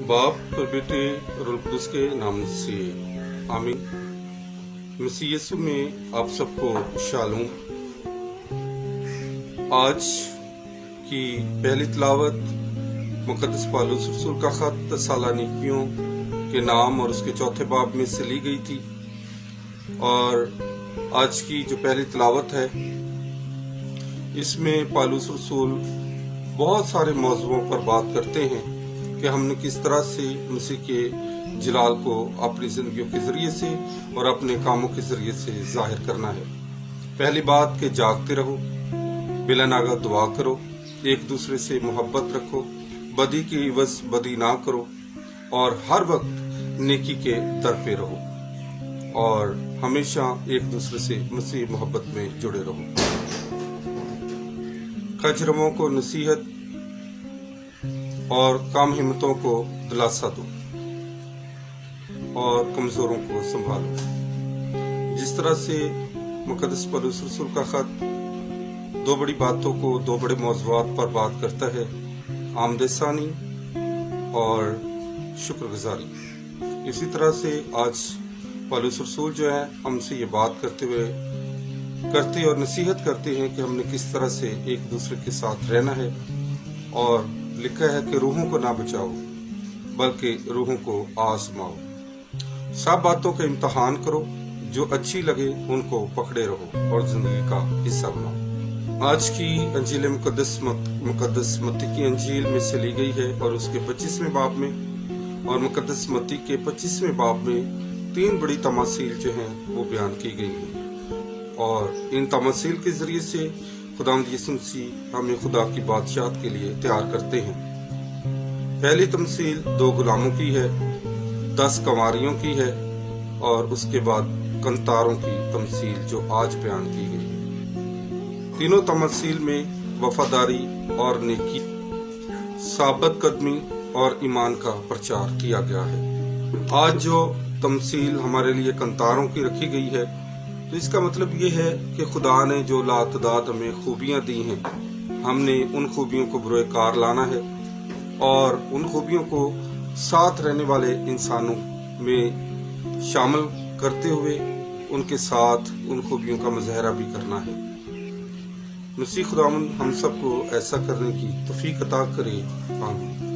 बाप और बेटे रूह कुद्दुस के नाम से आमीन। मसीह यीशु में आप सबको शालूम। आज की पहली तिलावत मुक़द्दस पौलुस रसूल का खत तस्सलुनीकियों के नाम और उसके चौथे बाब में से ली गई थी। और आज की जो पहली तिलावत है इसमें पौलुस रसूल बहुत सारे मौज़ूओं पर बात करते हैं कि हमने किस तरह से मसीह के जलाल को अपनी जिंदगियों के जरिए से और अपने कामों के जरिए से जाहिर करना है। पहली बात कि जागते रहो, बिला नागा दुआ करो, एक दूसरे से मोहब्बत रखो, बदी की इवज़ बदी ना करो और हर वक्त नेकी के दर पे रहो और हमेशा एक दूसरे से मसीह मोहब्बत में जुड़े रहो। खजरमों को नसीहत और काम हिम्मतों को दिलासा दो और कमजोरों को संभालो। जिस तरह से मुक़द्दस पौलुस रसूल का खत दो बड़ी बातों को, दो बड़े मौज़ूआत पर बात करता है, आमदसानी और शुक्रगुजारी। इसी तरह से आज पौलुस रसूल जो है हमसे ये बात करते और नसीहत करते हैं कि हमने किस तरह से एक दूसरे के साथ रहना है। और लिखा है कि रूहों को ना बचाओ बल्कि रूहों को आजमाओ। सब बातों का इम्तहान करो, जो अच्छी लगे उनको पकड़े रहो और जिंदगी का हिस्सा बनाओ। आज की अंजील मुक़द्दस मत्ती की अंजील में से ली गई है और उसके 25वें बाब में और मुक़द्दस मत्ती के 25वें बाब में 3 बड़ी तमासील जो हैं वो बयान की गई हैं। और इन तमासील के जरिए से खुदावंद यीशु मसीह हमें खुदा की बादशाहत के लिए तैयार करते हैं। पहली तमसील 2 गुलामों की है, 10 कंवारियों की है और उसके बाद कंतारों की तमसील जो आज बयान की गई है। तीनों तमसील में वफादारी और नेकी, साबित कदमी और ईमान का प्रचार किया गया है। आज जो तमसील हमारे लिए कंतारों की रखी गई है तो इसका मतलब ये है कि खुदा ने जो लातदाद हमें खूबियां दी हैं, हमने उन खूबियों को बुरोकार लाना है और उन खूबियों को साथ रहने वाले इंसानों में शामिल करते हुए उनके साथ उन खूबियों का मुजाहरा भी करना है। मसीह खुदावंद हम सबको ऐसा करने की तौफीक अता करे। आमीन।